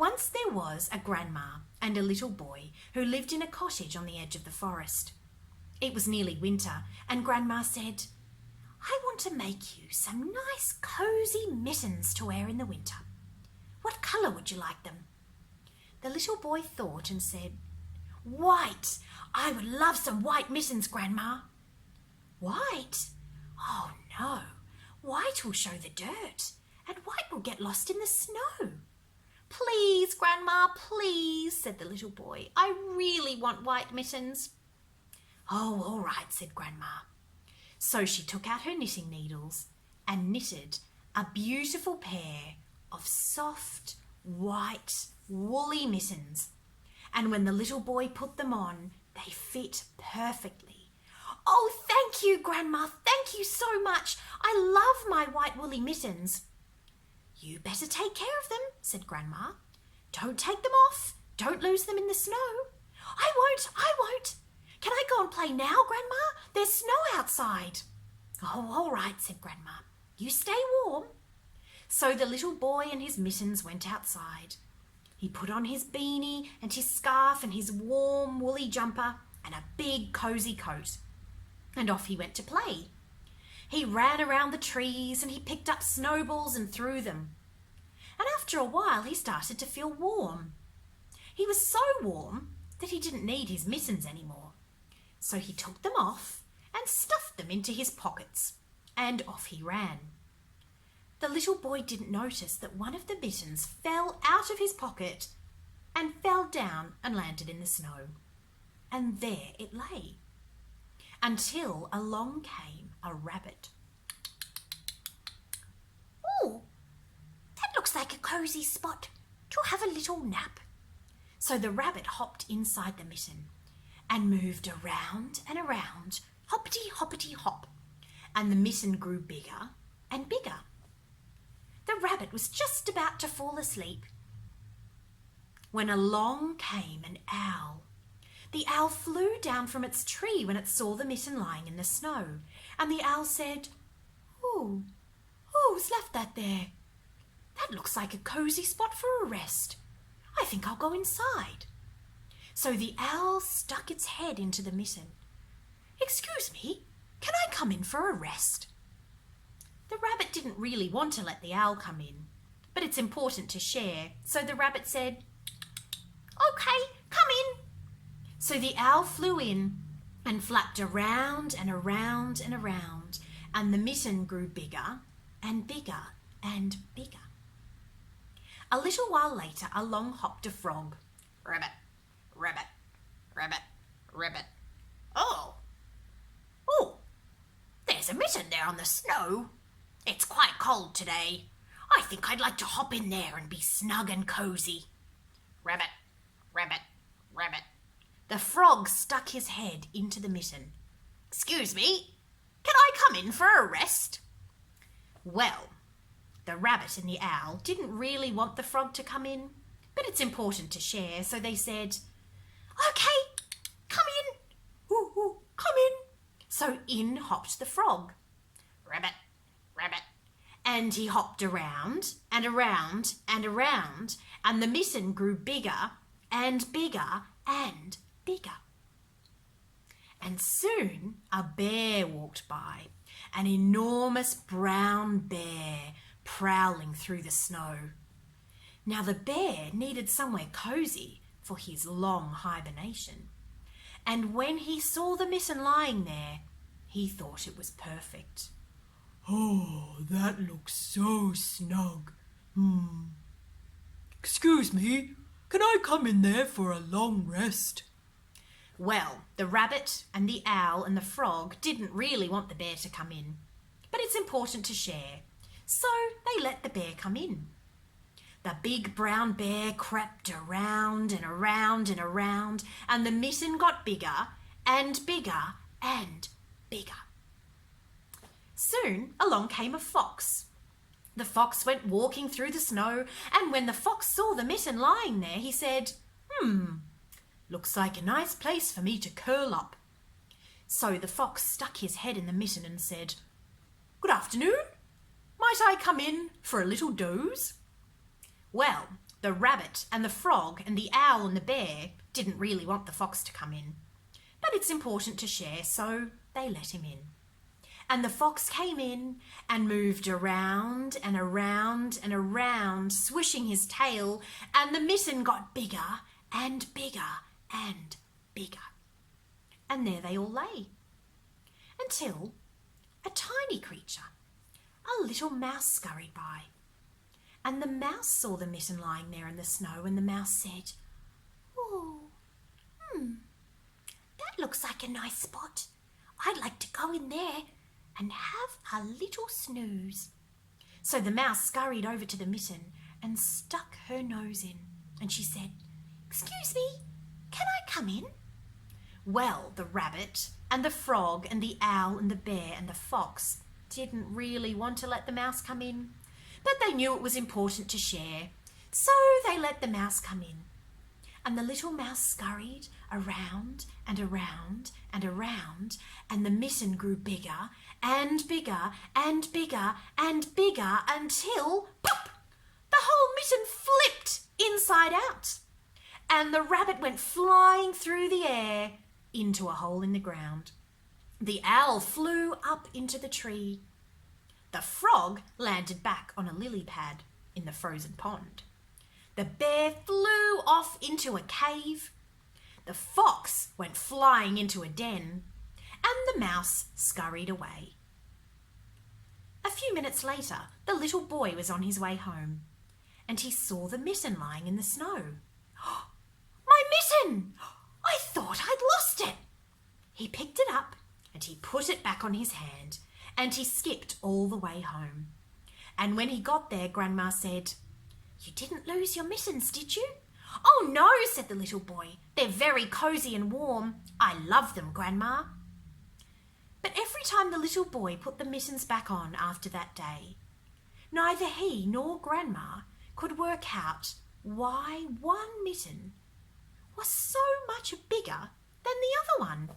Once there was a grandma and a little boy who lived in a cottage on the edge of the forest. It was nearly winter, and Grandma said, "I want to make you some nice cosy mittens to wear in the winter. What colour would you like them?" The little boy thought and said, "White. I would love some white mittens, Grandma." "White? Oh no, white will show the dirt, and white will get lost in the snow." "Please, Grandma, please," said the little boy. "I really want white mittens." "Oh, all right," said Grandma. So she took out her knitting needles and knitted a beautiful pair of soft, white, woolly mittens. And when the little boy put them on, they fit perfectly. "Oh, thank you, Grandma, thank you so much. I love my white woolly mittens." "You better take care of them," said Grandma. "Don't take them off. Don't lose them in the snow." I won't. "Can I go and play now, Grandma? There's snow outside." "Oh, all right," said Grandma. "You stay warm." So the little boy and his mittens went outside. He put on his beanie and his scarf and his warm woolly jumper and a big cosy coat. And off he went to play. He ran around the trees and he picked up snowballs and threw them. And after a while he started to feel warm. He was so warm that he didn't need his mittens anymore. So he took them off and stuffed them into his pockets, and off he ran. The little boy didn't notice that one of the mittens fell out of his pocket and fell down and landed in the snow. And there it lay, until along came a rabbit. "Oh, that looks like a cosy spot to have a little nap." So the rabbit hopped inside the mitten and moved around and around, hoppity, hoppity, hop, and the mitten grew bigger and bigger. The rabbit was just about to fall asleep when along came an owl. The owl flew down from its tree when it saw the mitten lying in the snow, and the owl said, "Who's left that there? That looks like a cosy spot for a rest. I think I'll go inside." So the owl stuck its head into the mitten. "Excuse me, can I come in for a rest?" The rabbit didn't really want to let the owl come in, but it's important to share, so the rabbit said, "Okay, come in." So the owl flew in and flapped around and around and around, and the mitten grew bigger and bigger and bigger. A little while later, along hopped a frog. "Rabbit, rabbit, rabbit, rabbit. Oh, there's a mitten there on the snow. It's quite cold today. I think I'd like to hop in there and be snug and cosy." "Rabbit, rabbit, rabbit." The frog stuck his head into the mitten. "Excuse me, can I come in for a rest?" Well, the rabbit and the owl didn't really want the frog to come in, but it's important to share, so they said, "Okay, come in. Come in." So in hopped the frog. "Rabbit, rabbit." And he hopped around and around and around, and the mitten grew bigger and bigger and bigger. And soon a bear walked by, an enormous brown bear prowling through the snow. Now the bear needed somewhere cosy for his long hibernation, and when he saw the mitten lying there, he thought it was perfect. "Oh, that looks so snug. Excuse me, can I come in there for a long rest?" Well, the rabbit and the owl and the frog didn't really want the bear to come in, but it's important to share, so they let the bear come in. The big brown bear crept around and around and around, and the mitten got bigger and bigger and bigger. Soon along came a fox. The fox went walking through the snow, and when the fox saw the mitten lying there, he said, "Looks like a nice place for me to curl up." So the fox stuck his head in the mitten and said, "Good afternoon. Might I come in for a little doze?" Well, The rabbit and the frog and the owl and the bear didn't really want the fox to come in. But it's important to share, so they let him in. And the fox came in and moved around and around and around, swishing his tail, and the mitten got bigger and bigger and bigger. And there they all lay, until a tiny creature, a little mouse, scurried by. And the mouse saw the mitten lying there in the snow, and the mouse said, "Oh, that looks like a nice spot. I'd like to go in there and have a little snooze." So the mouse scurried over to the mitten and stuck her nose in, and she said, "Excuse me, can I come in?" Well, the rabbit and the frog and the owl and the bear and the fox didn't really want to let the mouse come in, but they knew it was important to share, so they let the mouse come in. And the little mouse scurried around and around and around, and the mitten grew bigger and bigger and bigger and bigger until, pop, the whole mitten flipped inside out. And the rabbit went flying through the air into a hole in the ground. The owl flew up into the tree. The frog landed back on a lily pad in the frozen pond. The bear flew off into a cave. The fox went flying into a den, and the mouse scurried away. A few minutes later, the little boy was on his way home, and he saw the mitten lying in the snow. "My mitten! I thought I'd lost it." He picked it up and he put it back on his hand, and he skipped all the way home. And when he got there, Grandma said, "You didn't lose your mittens, did you?" "Oh no," said the little boy. "They're very cosy and warm. I love them, Grandma." But every time the little boy put the mittens back on after that day, neither he nor Grandma could work out why one mitten was so much bigger than the other one.